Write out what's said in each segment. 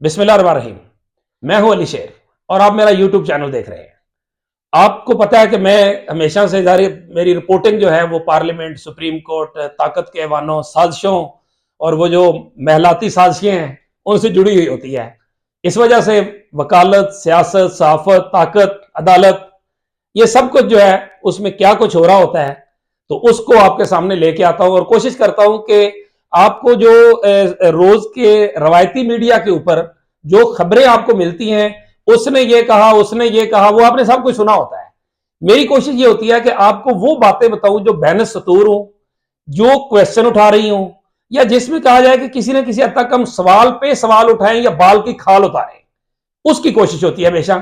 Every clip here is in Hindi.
बिस्मिल्लाहिर्रहमानिर्रहीम। मैं हूं अली शेर और आप मेरा यूट्यूब चैनल देख रहे हैं। आपको पता है कि मैं हमेशा से जारी मेरी रिपोर्टिंग जो है वो पार्लियामेंट, सुप्रीम कोर्ट, ताकत के ऐवानों, साजिशों और वो जो महलाती साजिशें हैं उनसे जुड़ी हुई होती है। इस वजह से वकालत, सियासत, सहाफत, ताकत, अदालत, ये सब कुछ जो है उसमें क्या कुछ हो रहा होता है तो उसको आपके सामने लेके आता हूं और कोशिश करता हूं कि आपको जो रोज के रवायती मीडिया के ऊपर जो खबरें आपको मिलती हैं, उसने ये कहा, उसने ये कहा, वो आपने सब कुछ सुना होता है। मेरी कोशिश ये होती है कि आपको वो बातें बताऊं जो बैनस सतूर हो, जो क्वेश्चन उठा रही हूं, या जिसमें कहा जाए कि किसी न किसी हद तक हम सवाल पे सवाल उठाएं या बाल की खाल उतारें, उसकी कोशिश होती है हमेशा।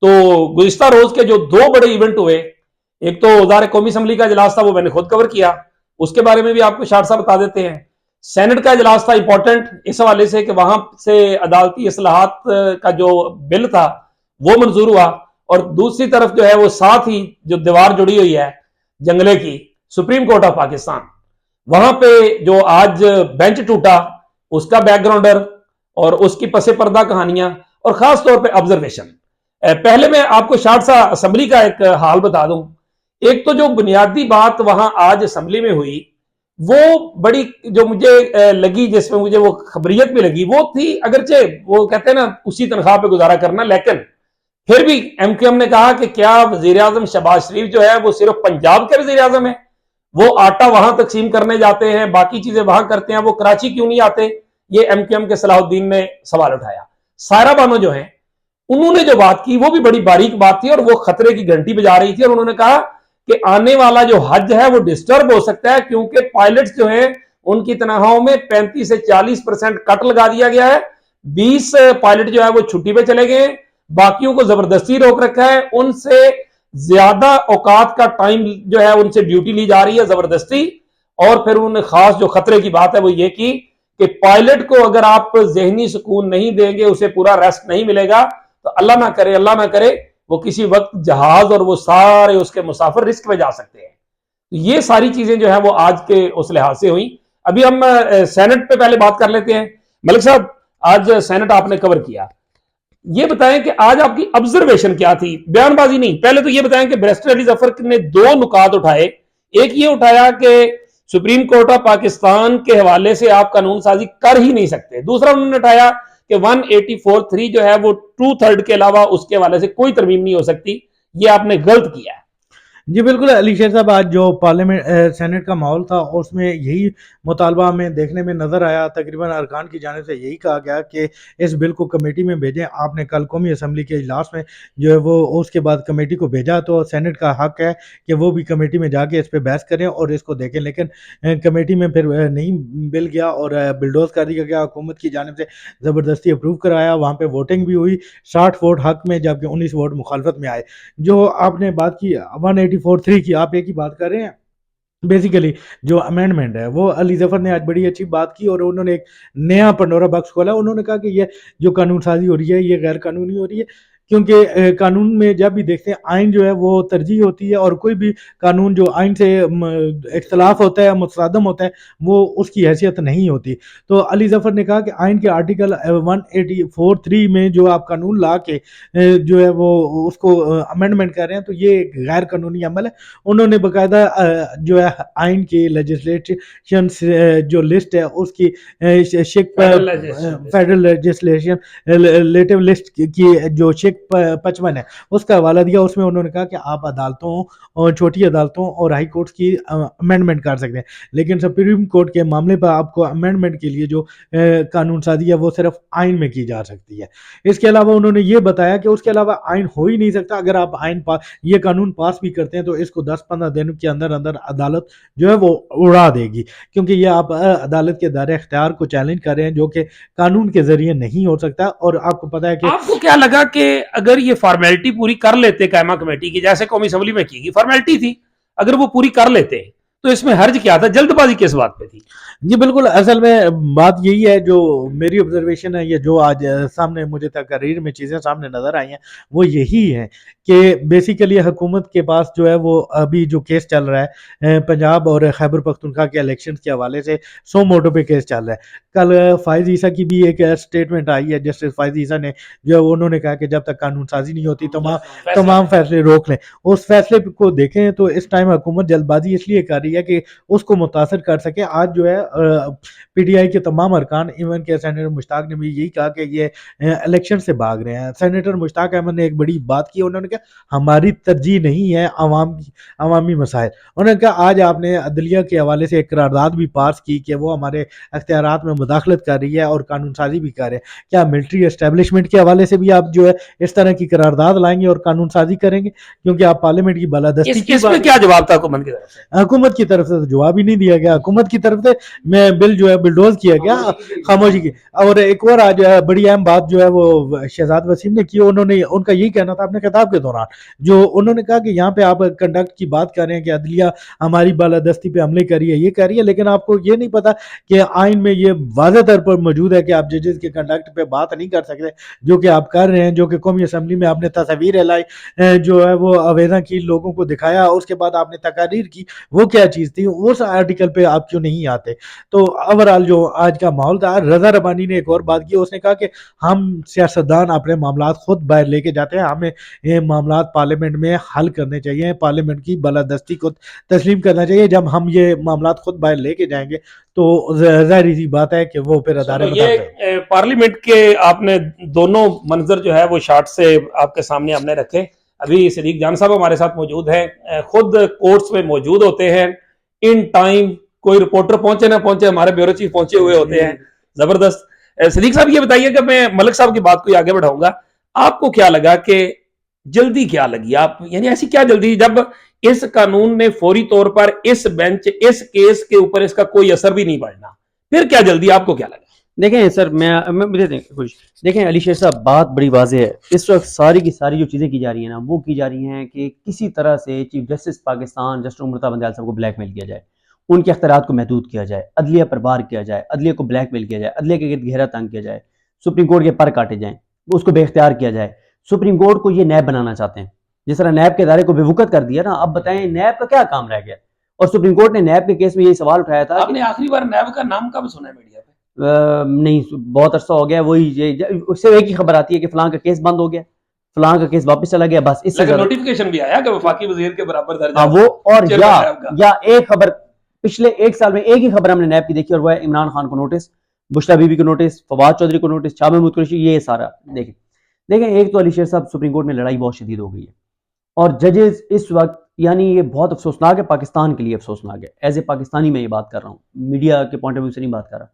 तो गुज़िश्ता रोज के जो दो बड़े इवेंट हुए, एक तो वज़ार कौमी असम्बली का इजलास था, वो मैंने खुद कवर किया, उसके बारे में भी आपको शार्ट सा बता देते हैं। सेनेट का इजलास था इंपॉर्टेंट इस हवाले से कि वहां से अदालती इस्लाहात का जो बिल था वो मंजूर हुआ, और दूसरी तरफ जो है वो साथ ही जो दीवार जुड़ी हुई है जंगले की, सुप्रीम कोर्ट ऑफ पाकिस्तान, वहां पे जो आज बेंच टूटा, उसका बैकग्राउंडर और उसकी पसे पर्दा कहानियां और खास तौर पे ऑब्जर्वेशन। पहले मैं आपको शार्ट सा असेंबली का एक हाल बता दूं। एक तो जो बुनियादी बात वहां आज असेंबली में हुई वो बड़ी जो मुझे लगी, जिसमें मुझे वो खबरियत भी लगी, वो थी, अगरचे वो कहते हैं ना उसी तनख्वाह पे गुजारा करना, लेकिन फिर भी एमक्यूएम ने कहा कि क्या वजीर आजम शहबाज शरीफ जो है वो सिर्फ पंजाब के वजीर आजम है, वो आटा वहां तकसीम करने जाते हैं, बाकी चीजें वहां करते हैं, वो कराची क्यों नहीं आते? ये एमक्यूएम के सलाहुद्दीन ने सवाल उठाया। सायरा बानो जो है उन्होंने जो बात की वो भी बड़ी बारीक बात थी और वो खतरे की घंटी बजा रही थी, और उन्होंने कहा कि आने वाला जो हज है वो डिस्टर्ब हो सकता है क्योंकि पायलट्स जो है उनकी तनख्वाहों में 35 से 40% कट लगा दिया गया है। 20 पायलट जो है वो छुट्टी पे चले गए, बाकियों को जबरदस्ती रोक रखा है, उनसे ज्यादा औकात का टाइम जो है उनसे ड्यूटी ली जा रही है जबरदस्ती। और फिर उन्होंने खास जो खतरे की बात है वो ये की कि पायलट को अगर आप जहनी सुकून नहीं देंगे, उसे पूरा रेस्ट नहीं मिलेगा, तो अल्लाह ना करे वो किसी वक्त जहाज और वो सारे उसके मुसाफिर रिस्क में जा सकते हैं। तो ये सारी चीजें जो है वो आज के उस लिहाज से हुई। अभी हम सेनेट पे पहले बात कर लेते हैं। मलिक साहब, आज सेनेट आपने कवर किया, ये बताएं कि आज आपकी ऑब्जर्वेशन क्या थी, बयानबाजी नहीं। पहले तो ये बताएं कि बैरिस्टर अली जफर ने दो नुकात उठाए। एक ये उठाया कि सुप्रीम कोर्ट ऑफ पाकिस्तान के हवाले से आप कानून साजी कर ही नहीं सकते। दूसरा उन्होंने उठाया कि 184(3) जो है वो 2/3 के अलावा उसके हवाले से कोई तरमीम नहीं हो सकती। ये आपने गलत किया है। जी बिल्कुल अली शेर साहब, आज जो पार्लियामेंट सेनेट का माहौल था उसमें यही मुतालबा हमें देखने में नज़र आया। तकरीबन अरकान की जानिब से यही कहा गया कि इस बिल को कमेटी में भेजें। आपने कल कौमी असम्बली के इजलास में जो है वो उसके बाद कमेटी को भेजा, तो सेनेट का हक है कि वो भी कमेटी में जाके इस पर बहस करें और इसको देखें। लेकिन कमेटी में फिर नहीं बिल गया और बिलडोज कर दिया गया। हुकूमत की जानिब से ज़बरदस्ती अप्रूव कराया, वहाँ पर वोटिंग भी हुई, 60 वोट हक में जबकि 19 वोट मुखालफत में आए। जो आपने बात की 184(3) की, आप एक ही बात कर रहे हैं। बेसिकली जो अमेंडमेंट है वो अली जफर ने आज बड़ी अच्छी बात की और उन्होंने एक नया पंडोरा बॉक्स खोला। उन्होंने कहा कि ये जो कानून साजी हो रही है ये गैर कानूनी हो रही है, क्योंकि कानून में जब भी देखते हैं आइन जो है वो तरजीह होती है, और कोई भी कानून जो आइन से इख्तलाफ होता है, मुतसादम होता है, वो उसकी हैसियत नहीं होती। तो अली जफर ने कहा कि आइन के आर्टिकल 184(3) में जो आप कानून ला के जो है वो उसको अमेंडमेंट कर रहे हैं, तो ये गैर कानूनी अमल है। उन्होंने बाकायदा जो है आइन की लेजिस्लेशन जो लिस्ट है उसकी फेडरल लेजिस्लेशन लेटिव लिस्ट की जो शेख 55 है उसका हवाला दिया। उसमें उन्होंने कहा कि आप अदालतों और छोटी अदालतों और हाई कोर्ट की अमेंडमेंट कर सकते हैं, लेकिन सुप्रीम कोर्ट के मामले पर आपको अमेंडमेंट के लिए जो कानून साजी है वो सिर्फ आइन में की जा सकती है। इसके अलावा उन्होंने ये बताया कि उसके अलावा आइन हो ही नहीं सकता। अगर आप आइन ये कानून पास भी करते हैं तो इसको 10-15 दिन के अंदर अंदर अदालत जो है वो उड़ा देगी, क्योंकि ये आप अदालत के दायरे इख्तियार को चैलेंज कर रहे हैं, जो कि कानून के जरिए नहीं हो सकता। और आपको पता है कि आपको क्या लगा कि अगर ये फॉर्मेलिटी पूरी कर लेते कायमा कमेटी की, जैसे कौमी असम्बली में की गई फॉर्मेलिटी थी, अगर वो पूरी कर लेते तो इसमें हर्ज क्या था, जल्दबाजी किस बात पे थी? जी बिल्कुल, असल में बात यही है, जो मेरी ऑब्जर्वेशन है, ये जो आज सामने मुझे तकरीर में चीज़ें सामने नज़र आई हैं, वो यही है कि बेसिकली हुकूमत के पास जो है वो अभी जो केस चल रहा है पंजाब और खैबर पख्तूनख्वा के इलेक्शन के हवाले से 100 मोटो पे केस चल रहा है। कल फ़ाइज़ ईसा की भी एक स्टेटमेंट आई है, जस्टिस फ़ाइज़ ईसा ने, जो उन्होंने कहा कि जब तक कानून साजी नहीं होती तमाम फैसले रोक लें। उस फैसले को देखें तो इस टाइम हुकूमत जल्दबाजी इसलिए कर रही है कि उसको मुतासर कर सके। आज जो है पीटीआई के तमाम अरकान, इवन के सेनेटर मुश्ताक ने भी यही कहा कि ये इलेक्शन से भाग रहे हैं। सेनेटर मुश्ताक अहमद ने एक बड़ी बात की, उन्होंने कहा हमारी तरजीह नहीं है अवामी मसाइल। उन्होंने कहा आज आपने अदलिया के हवाले से एक करारदाद भी पास की कि वो हमारे अख्तियारात में मुदाखलत कर रही है और कानून साजी भी कर रहे हैं। क्या मिलिट्री एस्टेब्लिशमेंट के हवाले से भी आप जो है इस तरह की करारदाद लाएंगे और कानून साजी करेंगे? क्योंकि आप पार्लियामेंट की बालादस्ती की इसमें क्या जवाब था हुकूमत की तरफ से? हुकूमत की तरफ से तो जवाब ही नहीं दिया गया। हुकूमत की तरफ से मैं बिल जो है बुलडोज किया गया खामोशी की। और एक और आज बड़ी अहम बात जो है वो शहजाद वसीम ने की, उन्होंने उनका यही कहना था अपने खिताब के दौरान, जो उन्होंने कहा कि यहाँ पे आप कंडक्ट की बात कर रहे हैं कि अदलिया हमारी बालादस्ती पे हमले कर रही है, ये कर रही है, लेकिन आपको ये नहीं पता कि आइन में ये वाज़ेह तौर पर मौजूद है कि आप जजेस के कंडक्ट पे बात नहीं कर सकते, जो कि आप कर रहे हैं, जो कि कौमी असम्बली में आपने तस्वीर लाई, जो है वो आवेदन की, लोगों को दिखाया, उसके बाद आपने तकारीर की, वो क्या चीज़ थी, उस आर्टिकल पे आप क्यों नहीं आते? तो ओवरऑल जो आज का माहौल था, रज़ा रब्बानी ने एक और बात की, उसने कहा कि हम सियासतदान अपने मामलात खुद बाहर लेके जाते हैं, हमें ये मामलात पार्लियामेंट में हल करने चाहिए, पार्लियामेंट की बालादस्ती को तस्लीम करना चाहिए। जब हम ये मामलात खुद बाहर लेके जाएंगे तो ज़ाहिर सी बात है कि वो फिर अदारे ये पार्लियामेंट के आपने दोनों मंजर जो है वो शॉर्ट से आपके सामने हमने रखे। अभी सदीक जान साहब हमारे साथ मौजूद हैं, खुद कोर्ट्स में मौजूद होते हैं इन टाइम, कोई रिपोर्टर पहुंचे ना पहुंचे, हमारे ब्यूरो चीफ पहुंचे हुए होते हैं। जबरदस्त। सदीक साहब ये बताइए कि मैं मलिक साहब की बात को आगे बढ़ाऊंगा, आपको क्या लगा कि जल्दी क्या लगी आप, यानी ऐसी क्या जल्दी, जब इस कानून ने फौरी तौर पर इस बेंच इस केस के ऊपर इसका कोई असर भी नहीं पड़ना, फिर क्या जल्दी, आपको क्या लगा? देखें सर, मैं मुझे कुछ देखें अली शेर साहब, बात बड़ी वाज़ेह है। इस वक्त सारी की सारी जो चीज़ें की जा रही हैं ना, वो की जा रही हैं कि किसी तरह से chief justice Pakistan justice Umar Bandial साहब को ब्लैकमेल किया जाए, उनके अख्तियारात को महदूद किया जाए, अदलिया पर वार किया जाए, अदलिया को ब्लैकमेल किया जाए, अदलिया के गिर्द घेरा तंग किया जाए, सुप्रीम कोर्ट के पर काटे जाएँ, उसको बेख्तियार किया जाए। सुप्रीम कोर्ट को ये नैब बनाना चाहते हैं, जिस तरह नैब के इदारे को बेवकूफ़ कर दिया ना। अब बताएं नैब का क्या काम रह गया? और सुप्रीम कोर्ट ने नैब के केस में ये सवाल उठाया था। आपने आखिरी बार नैब का नाम कब सुना है मीडिया पे? नहीं, बहुत अरसा हो गया। वही उससे एक ही खबर आती है कि फलां का केस बंद हो गया, फलां का केस वापस चला गया, बस इससे नोटिफिकेशन भी आया कि वफाकी वजीर के बराबर दर्जा। वो और या एक खबर पिछले एक साल में एक ही खबर हमने नैब की देखी, और वो है इमरान खान को नोटिस, बुशरा बीबी को नोटिस, फवाद चौधरी को नोटिस, शाह महमूद कुरैशी, ये सारा देखें। एक तो अली शेर साहब, सुप्रीम कोर्ट में लड़ाई बहुत शदीद हो गई है, और जजेस इस वक्त, यानी ये बहुत अफसोसनाक है, पाकिस्तान के लिए अफसोसनाक है। एज ए पाकिस्तानी मैं ये बात कर रहा हूँ, मीडिया के पॉइंट ऑफ व्यू से नहीं बात कर रहा।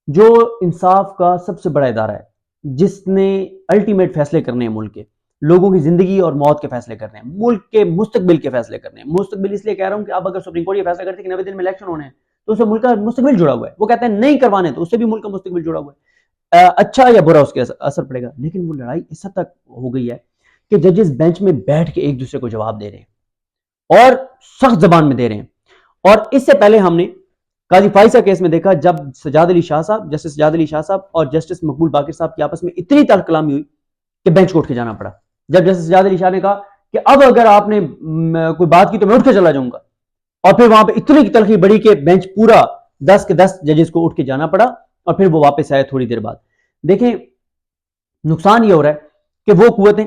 जो इंसाफ का सबसे बड़ा इदारा है, जिसने अल्टीमेट फैसले करने हैं, मुल्क के लोगों की जिंदगी और मौत के फैसले करने हैं, मुल्क के मुस्तकबिल के फैसले करने हैं। मुस्तकबिल इसलिए कह रहा हूं कि अब अगर सुप्रीम कोर्ट ये फैसला करती है कि 90 दिन में इलेक्शन होने हैं, तो उससे मुल्क का मुस्तकबिल जुड़ा हुआ है। वो कहते हैं नहीं करवाने, तो उससे भी मुल्क का मुस्तकबिल जुड़ा हुआ है। अच्छा या बुरा उसके असर पड़ेगा। लेकिन वो लड़ाई इस हद तक हो गई है कि जजेस बेंच में बैठ के एक दूसरे को जवाब दे रहे हैं, और सख्त जबान में दे रहे हैं। और इससे पहले हमने काजी फाइसा केस में देखा, जब सजाद अली शाह साहब, जस्टिस सजाद अली शाह साहब और जस्टिस मकबूल बाकिर साहब की आपस में इतनी तल्ख कलामी हुई कि बेंच को उठ के जाना पड़ा। जब जस्टिस सजाद अली शाह ने कहा कि अब अगर आपने कोई बात की तो मैं उठ के चला जाऊंगा, और फिर वहां पे इतनी तलखी बढ़ी कि बेंच पूरा 10 के 10 जजेस को उठ के जाना पड़ा, और फिर वो वापस आए थोड़ी देर बाद। देखें, नुकसान ये हो रहा है कि वो कुव्वतें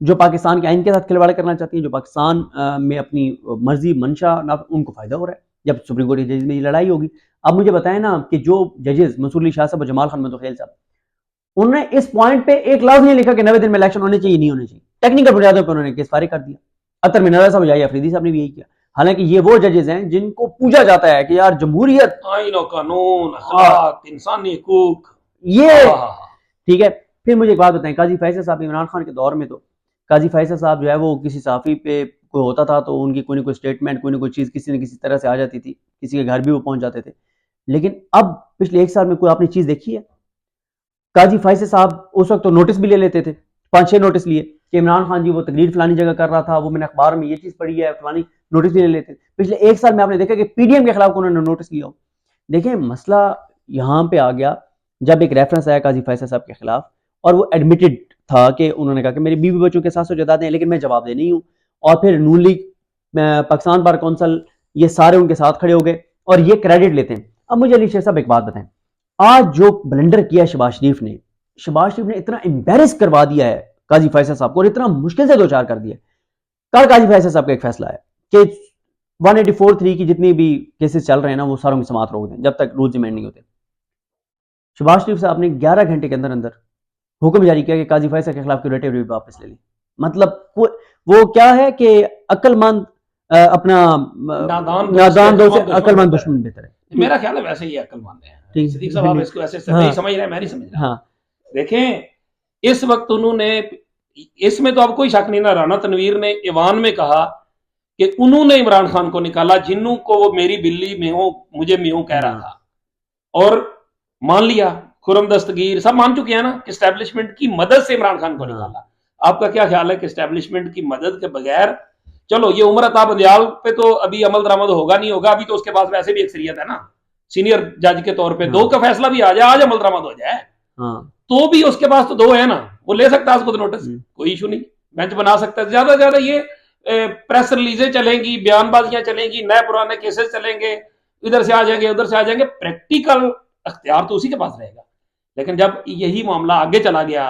जो पाकिस्तान के आइन के साथ खिलवाड़ करना चाहती हैं, जो पाकिस्तान में अपनी मर्जी मंशा, उनको फायदा हो रहा है जब सुप्रीम कोर्ट जजेस में ये लड़ाई होगी। अब मुझे बताएं ना कि जो जजेस मंसूर अली शाह साहब और जमाल खान मंतखेल साहब, उन्होंने इस पॉइंट पे एक लफ्ज नहीं लिखा कि 90 दिन में इलेक्शन होने चाहिए, नहीं होने चाहिए। टेक्निकल बुनियादों पर उन्होंने केस फारिग कर दिया। अतर मिनारा साहब, याहिया अफरीदी साहब ने भी यही किया। हालांकि ये वो जजेस हैं जिनको पूजा जाता है कि यार जमहूरियत, आइन और कानून, अखलाक, इंसानी हकूक, ये ठीक है। फिर मुझे एक बात बताएं, काजी फैसल साहब इमरान खान के दौर में, तो काजी फैसल साहब जो है वो किसी साफी पे कोई होता था तो उनकी कोई ना कोई स्टेटमेंट, कोई ना कोई चीज़ किसी न किसी तरह से आ जाती थी, किसी के घर भी वो पहुंच जाते थे। लेकिन अब पिछले एक साल में कोई आपने चीज़ देखी है? काजी फैसल साहब उस वक्त तो नोटिस भी ले लेते थे, 5-6 नोटिस लिए कि इमरान खान जी वो तकरीर फलानी जगह कर रहा था, वो मैंने अखबार में ये चीज़ पढ़ी है, फलानी नोटिस नहीं लेते। पिछले 1 साल में आपने देखा कि पीडीएम के खिलाफ उन्होंने नोटिस लिया हो। देखें मसला यहाँ पे आ गया जब एक रेफरेंस आया काजी फैसल साहब के खिलाफ और वो एडमिटेड था कि उन्होंने कहा कि मेरी बीवी बच्चों के 700 जायदाद हैं लेकिन मैं जवाबदेह नहीं हूँ, और फिर नून लीग, पाकिस्तान बार कौंसिल, ये सारे उनके साथ खड़े हो गए और ये क्रेडिट लेते हैं। अब मुझे अली शेर साहब एक बात बताएं, आज जो ब्लेंडर किया शहबाज शरीफ ने इतना एम्बेरस करवा दिया है काजी फैसल साहब को और इतना मुश्किल से दो चार कर दिया। कल काजी फैसल साहब का एक फैसला है कि 184(3) की जितनी भी केसेस चल रहे हैं ना वो सारों की समाअत रोक दें जब तक रूल्स अमेंड नहीं होते। शहबाज शरीफ साहब ने 11 घंटे के अंदर अंदर हुक्म जारी किया कि काजी फैसल के खिलाफ क्यूरेटिव रिव्यू वापस ले ली। मतलब वो क्या है कि अक्लमंद अपना नादान दोस्त से अक्लमंद दुश्मन बेहतर है। मेरा ख्याल है वैसे ही अक्लमंद है। ठीक, सिद्दीक साहब आप इसको ऐसे हाँ, नहीं समझ रहे हैं, मैं नहीं समझ रहा। हाँ, देखें इस वक्त उन्होंने, इसमें तो अब कोई शक नहीं ना, राना तनवीर ने ईवान में कहा कि उन्होंने इमरान खान को निकाला, जिन्नू को वो मेरी बिल्ली मेहू मुझे मेहू कह रहा था, और मान लिया। खुरम दस्तगीर सब मान चुके हैं ना कि एस्टेब्लिशमेंट की मदद से इमरान खान को निकाला। आपका क्या ख्याल है कि एस्टेब्लिशमेंट की मदद के बगैर, चलो ये उमर अता बंदियाल पे तो अभी अमल दरामद होगा नहीं होगा, अभी तो उसके पास वैसे भी अक्सरियत है ना सीनियर जज के तौर पे, 2 का फैसला भी आ जाए, आज अमल दरामद हो जाए तो भी उसके पास तो 2 है ना, वो ले सकता है उसको तो नोटिस, कोई इशू नहीं, बेंच बना सकता है। ज्यादा से ज्यादा ये प्रेस रिलीजें चलेंगी, बयानबाजियां चलेंगी, नए पुराने केसेस चलेंगे, इधर से आ जाएंगे उधर से आ जाएंगे, प्रैक्टिकल अख्तियार तो उसी के पास रहेगा। लेकिन जब यही मामला आगे चला गया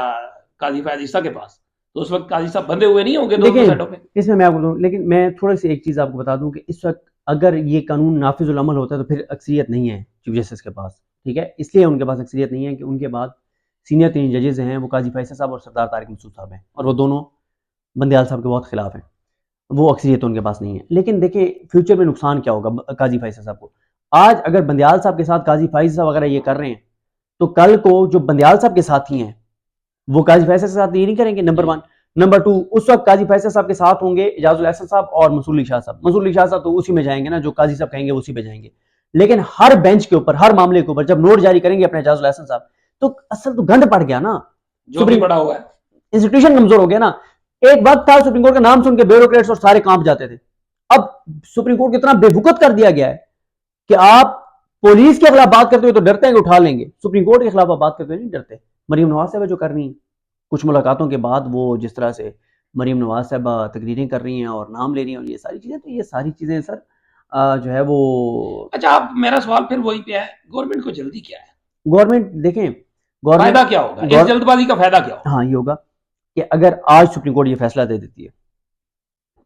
काजी फैजिस्ता के पास तो उस वक्त काजी साहब बंधे हुए नहीं होंगे दोनों साइडों पे। इसमें मैं आपको बताऊं, लेकिन मैं थोड़ी सी एक चीज आपको बता दूं कि इस वक्त अगर ये कानून नाफिजुल अमल होता है तो फिर अक्सरियत नहीं है चीफ जस्टिस के पास, ठीक है, इसलिए उनके पास अक्सरियत नहीं है कि उनके बाद सीनियर 3 जजेस हैं, वो काजी फैसल साहब और सरदार तारिक मसूद साहब हैं, और वो दोनों बंदियाल साहब के बहुत खिलाफ हैं, वो अक्सरियत उनके पास नहीं है। लेकिन देखिए फ्यूचर में नुकसान क्या होगा काजी फैसल साहब को। आज अगर बंदियाल साहब के साथ काजी फैसल साहब वगैरह ये कर रहे हैं तो कल को जो बंदियाल साहब के साथी हैं वो काजी फैसल के साथ ये नहीं करेंगे, नंबर 1। नंबर 2, उस वक्त काजी फैसल साहब के साथ होंगे इजाजुल एहसन साहब और मंसूर अली शाह साहब। मंसूर अली शाह साहब तो उसी में जाएंगे ना, जो काजी साहब कहेंगे उसी पे जाएंगे। लेकिन हर बेंच के ऊपर, हर मामले के ऊपर जब नोट जारी करेंगे अपने इजाजुल एहसन साहब, तो असल तो गंद पड़ गया ना, जो भी पड़ा हुआ है, इंस्टीट्यूशन कमजोर हो गया ना। एक वक्त था सुप्रीम कोर्ट का नाम सुन के ब्यूरोक्रेट्स और सारे कांप जाते थे, अब सुप्रीम कोर्ट को इतना बेवकूफ कर दिया गया है कि आप पुलिस के खिलाफ बात करते हुए तो डरते हैं कि उठा लेंगे, सुप्रीम कोर्ट के खिलाफ बात करते हुए नहीं डरते। मरीम नवाज साहब जो कर रही है, कुछ मुलाकातों के बाद वो जिस तरह से मरीम नवाज साहब तकरीरें कर रही हैं और नाम ले रही हैं और ये सारी चीजें, तो ये सारी चीजें सर जो है वो। अच्छा, आप, मेरा सवाल फिर वही पे है, गवर्नमेंट को जल्दी क्या है? गवर्नमेंट देखें, फायदा क्या होगा इस जल्दबाजी का? फायदा क्या होगा? हाँ, ये होगा कि अगर आज सुप्रीम कोर्ट ये फैसला दे देती है,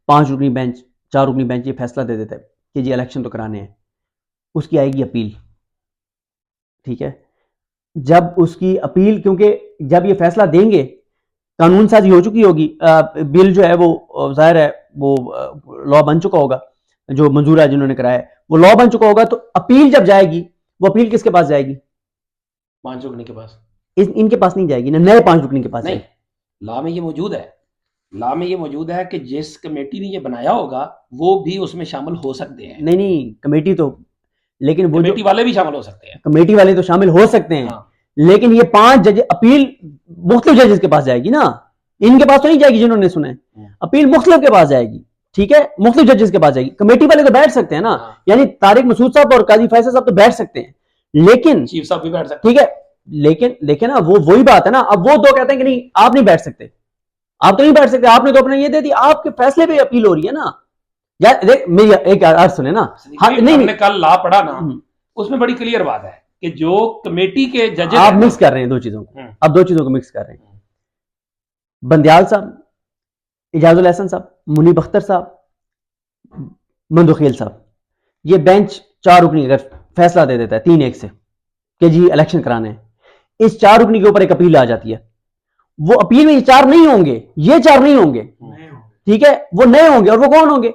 5 रुकनी बेंच, 4 रुकनी बेंच ये फैसला दे देता है कि जी इलेक्शन तो कराने हैं, उसकी आएगी अपील, ठीक है। जब उसकी अपील, क्योंकि जब ये फैसला देंगे कानून साजी हो चुकी होगी, बिल जो है वो जाहिर है वो लॉ बन चुका होगा, जो मंजूर है जिन्होंने कराया है वो लॉ बन चुका होगा, तो अपील जब जाएगी वो अपील किसके पास जाएगी? 5 रुकनी के पास। इनके पास नहीं जाएगी ना, नए 5 रुकनी के पास नहीं, जाएगी। लॉ में ये मौजूद है, लॉ में ये मौजूद है कि जिस कमेटी ने ये बनाया होगा वो भी उसमें शामिल हो सकते हैं। नहीं, कमेटी तो, लेकिन वो कमेटी वाले भी शामिल हो सकते हैं, कमेटी वाले तो शामिल हो सकते हैं, हाँ। लेकिन ये 5 जज अपील मुख्तलिफ जजेस के पास जाएगी ना, इनके पास तो नहीं जाएगी जिन्होंने सुना है, अपील मुख्तलिफ के पास जाएगी, ठीक है, मुख्तलिफ जजेस के पास जाएगी। कमेटी वाले तो बैठ सकते हैं ना, यानी तारिक मसूद साहब और काजी फैसल साहब तो बैठ सकते हैं, लेकिन चीफ साहब भी बैठ सकते हैं, ठीक है, लेकिन देखिए ना वो वही बात है ना, अब वो 2 कहते हैं कि नहीं आप नहीं बैठ सकते, आप तो नहीं बैठ सकते, आपने तो अपना ये दे दी, आपके फैसले पे अपील हो रही है ना। यार देख मेरी एक अर्ज सुने ना, हाँ, नहीं कल लॉ पढ़ा ना, उसमें बड़ी क्लियर बात है कि जो कमेटी के जजेस, आप मिक्स कर रहे हैं 2 चीजों को, अब 2 चीजों को मिक्स कर रहे हैं। बंदियाल साहब, इजाजुल एहसन साहब, मुनीब अख्तर साहब, मंदुखील साहब, ये बेंच 4 रुकनी अगर फैसला दे देता है 3-1 से कि जी इलेक्शन कराने हैं, इस 4 रुकनी के ऊपर एक अपील आ जाती है, वो अपील में ये 4 नहीं होंगे, ये 4 नहीं होंगे, ठीक है, वो नए होंगे, और वो कौन होंगे?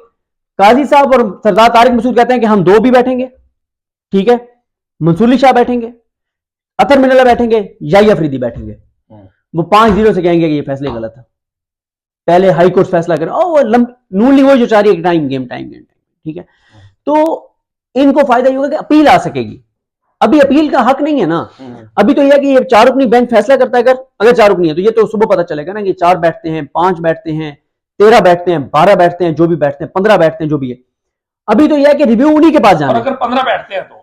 काजी साहब और सरदार तारिक मसूद कहते हैं कि हम 2 भी बैठेंगे, ठीक है, मंसूर अली शाह बैठेंगे, अतर मिनल्ला बैठेंगे, याहिया अफरीदी बैठेंगे, वो 5-0 से कहेंगे कि ये फैसले गलत है, पहले हाई कोर्ट फैसला करे, नून लीग वो जो चाह रही है टाइम गेम, ठीक है। तो इनको फायदा ये होगा कि अपील आ सकेगी, अभी अपील का हक नहीं है ना, अभी तो यह है कि ये 4 रुकनी बेंच फैसला करता है, अगर 4 रुकनी है तो ये तो सुबह पता चलेगा ना कि 4 बैठते हैं, 5 बैठते हैं, 13 बैठते हैं, 12 बैठते हैं, जो भी बैठते हैं, 15 बैठते हैं, जो भी है। अभी तो यह है कि रिव्यू उन्हीं के पास और जाना है। अगर 15 बैठते हैं तो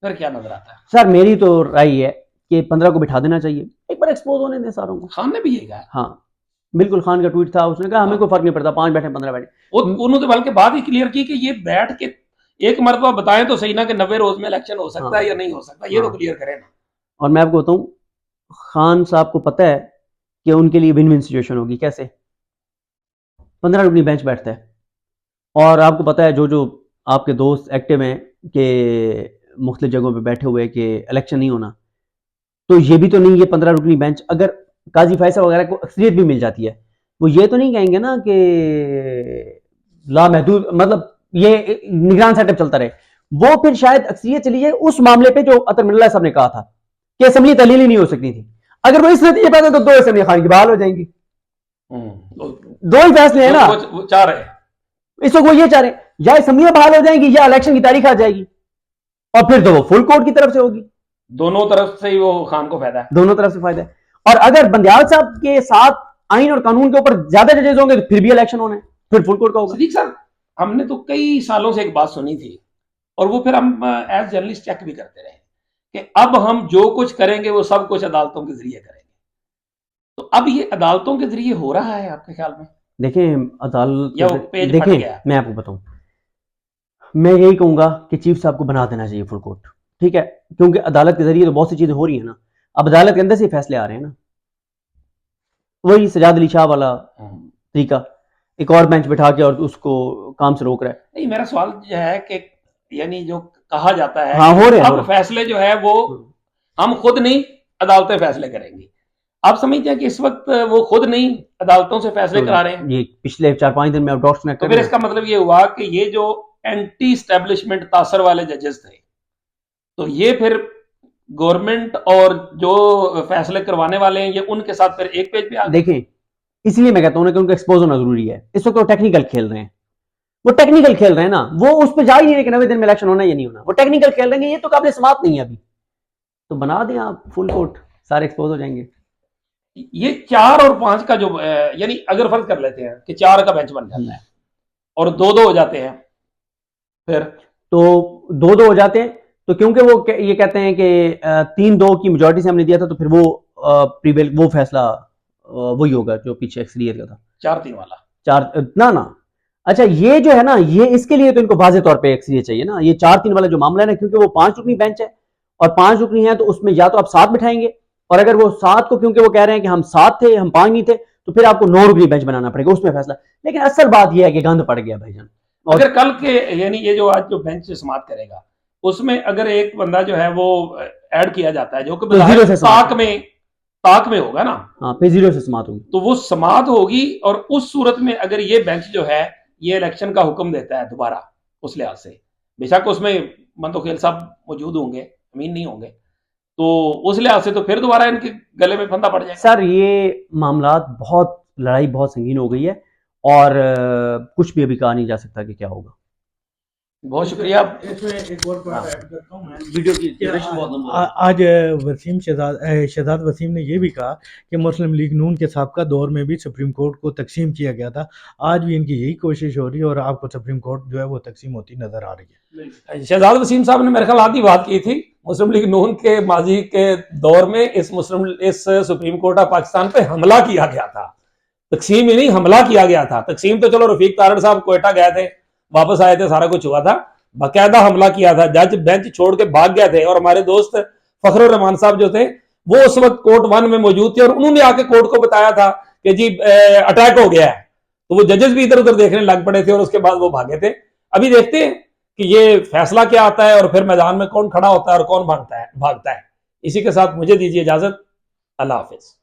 फिर क्या नजर आता है? सर मेरी तो राय है कि 15 को बिठा देना चाहिए, एक बार एक्सपोज होने दें सारों को। खान ने भी यही कहा है। हाँ बिल्कुल, खान का ट्वीट था, उसने कहा हमें कोई फर्क नहीं पड़ता 5 बैठे 15 बैठे। उन्होंने बल्कि बात ही क्लियर की कि ये बैठ के एक मरतबा बताएं तो सही ना कि 90 रोज में इलेक्शन हो सकता है या नहीं हो सकता, ये तो क्लियर करें ना। और मैं आपको बताऊं, खान साहब को पता है कि उनके लिए विन विन सिचुएशन होगी। कैसे? 15 रुकनी बेंच बैठता है, और आपको पता है जो जो आपके दोस्त एक्टिव हैं कि मुख्तलिफ जगहों पे बैठे हुए कि इलेक्शन नहीं होना, तो ये भी तो नहीं, ये 15 रुकनी बेंच अगर काजी फैसल वगैरह को अक्सरियत भी मिल जाती है, वो ये तो नहीं कहेंगे ना कि लामहदूद, मतलब ये निगरान सेटअप चलता रहे। वो फिर शायद अक्सरियत चली जाए उस मामले पे जो अतर मिल्ला साहब ने कहा था कि असम्बली तहलील ही नहीं हो सकती थी। अगर वो इस नतीजे पर तो 2 असम्बली खान की बहाल हो जाएंगी। दो ही फैसले हैं ना, वो चाह रहे हैं इस वक्त वो ये चाह रहे हैं, या असम्बलियां बहाल हो जाएंगी या इलेक्शन की तारीख आ जाएगी, और फिर तो वो फुल कोर्ट की तरफ से होगी। दोनों तरफ से ही वो खान को फायदा है। दोनों तरफ से फायदा है। और अगर बंदयाल साहब के साथ आइन और कानून के ऊपर ज्यादा जजेस होंगे तो फिर भी इलेक्शन होना है, फिर फुल कोर्ट का होगा। सदीक साहब, हमने तो कई सालों से एक बात सुनी थी और वो फिर हम एज जर्नलिस्ट चेक भी करते रहे कि अब हम जो कुछ करेंगे वो सब कुछ अदालतों के जरिए करेंगे। तो अब ये अदालतों के जरिए हो रहा है आपके ख्याल में? देखें अदालत, या वो पेज फट देखें गया? मैं आपको बताऊं, मैं यही कहूंगा कि चीफ साहब को बना देना चाहिए फुल कोर्ट, ठीक है, क्योंकि अदालत के जरिए तो बहुत सी चीजें हो रही है ना, अब अदालत के अंदर से फैसले आ रहे हैं ना। वही सजाद अली शाह वाला तरीका, एक और बेंच बिठा के और उसको काम से रोक रहा है। नहीं, मेरा सवाल यह है कि यानी जो कहा जाता है हाँ, हो रहे हैं, अब फैसले जो है वो हम खुद नहीं, अदालतें फैसले करेंगी। आप समझते हैं कि इस वक्त वो खुद नहीं अदालतों से फैसले करा रहे हैं? ये पिछले 4-5 दिन में अब डॉट्स तो फिर इसका मतलब ये हुआ कि ये जो एंटी स्टैब्लिशमेंट तासर वाले जजेस थे, तो ये फिर गवर्नमेंट और जो फैसले करवाने वाले हैं ये उनके साथ फिर एक पेज पे आ गए। देखें, इसलिए मैं कहता हूं कि उनको एक्सपोज होना जरूरी है। इस वक्त वो टेक्निकल खेल रहे हैं, वो टेक्निकल खेल रहे हैं ना, वो उस पर जा ही नहीं रहे कि 90 दिन में इलेक्शन होना या नहीं होना, वो टेक्निकल खेल रहे हैं। ये तो काबिल समात नहीं है अभी, तो बना दें आप फुल कोर्ट, सारे एक्सपोज हो जाएंगे। ये 4 और 5 का जो यानी अगर फर्ज कर लेते हैं कि 4 का बेंच बन जाता है और 2-2 हो जाते हैं, फिर तो 2-2 हो जाते हैं, तो क्योंकि वो ये कहते हैं कि 3-2 की मेजोरिटी से हमने दिया था, तो फिर वो प्रीवेल, वो फैसला वही होगा जो पीछे एक्सलियर का था, 4-3 वाला। 4 ना अच्छा, ये जो है ना, ये इसके लिए तो इनको वाज़ेह तौर पे एक्सलियर चाहिए ना, ये 4-3 वाला जो मामला है ना, क्योंकि वो 5 रुकनी बेंच है और 5 रुकनी है, तो उसमें या तो आप 7 बिठाएंगे, और अगर वो 7 को, क्योंकि वो कह रहे हैं कि हम 7 थे, हम 5 नहीं थे, तो फिर आपको 9 रुकनी बेंच बनाना पड़ेगा, उसमें फैसला। लेकिन असल बात यह है कि गंद पड़ गया भाईजान। अगर कल के यानी ये जो आज जो बेंच समाप्त करेगा उसमें अगर एक बंदा जो है वो ऐड किया जाता है जो कि जीरो से ताक में होगा ना, हाँ, फिर 0 से समात होगी, तो वो समात होगी। और उस सूरत में अगर ये बेंच जो है ये इलेक्शन का हुक्म देता है दोबारा, उस लिहाज से बेशक उसमें मंदोखेल साहब मौजूद होंगे, अमीन नहीं होंगे, तो उस लिहाज से तो फिर दोबारा इनके गले में फंदा पड़ जाएगा। सर ये मामला बहुत, लड़ाई बहुत संगीन हो गई है, और कुछ भी अभी कहा नहीं जा सकता कि क्या होगा। बहुत शुक्रिया। इसमें एक और बात ऐड करता हूं मैं, वीडियो की ड्यूरेशन बहुत लंबा है। आज वसीम शहजाद वसीम ने यह भी कहा कि मुस्लिम लीग नून के साबका दौर में भी सुप्रीम कोर्ट को तकसीम किया गया था, आज भी इनकी यही कोशिश हो रही है और आपको सुप्रीम कोर्ट जो है वो तकसीम होती नजर आ रही है। शहजाद वसीम साहब ने मेरे ख्याल आधी बात की थी मुस्लिम लीग नून के माजी के दौर में इस सुप्रीम कोर्ट ऑफ पाकिस्तान पे हमला किया गया था, तकसीम ही नहीं हमला किया गया था। तकसीम तो चलो रफीक तारड़ साहब कोयटा गए थे, वापस आए थे, सारा कुछ हुआ था, बाकायदा हमला किया था, जज बेंच छोड़ के भाग गए थे। और हमारे दोस्त फखरुर रहमान साहब जो थे वो उस वक्त कोर्ट 1 में मौजूद थे और उन्होंने आके कोर्ट को बताया था कि जी अटैक हो गया है, तो वो जजेस भी इधर उधर देखने लग पड़े थे और उसके बाद वो भागे थे। अभी देखते हैं कि ये फैसला क्या आता है और फिर मैदान में कौन खड़ा होता है और कौन भागता है। इसी के साथ मुझे दीजिए इजाजत, अल्लाह हाफिज।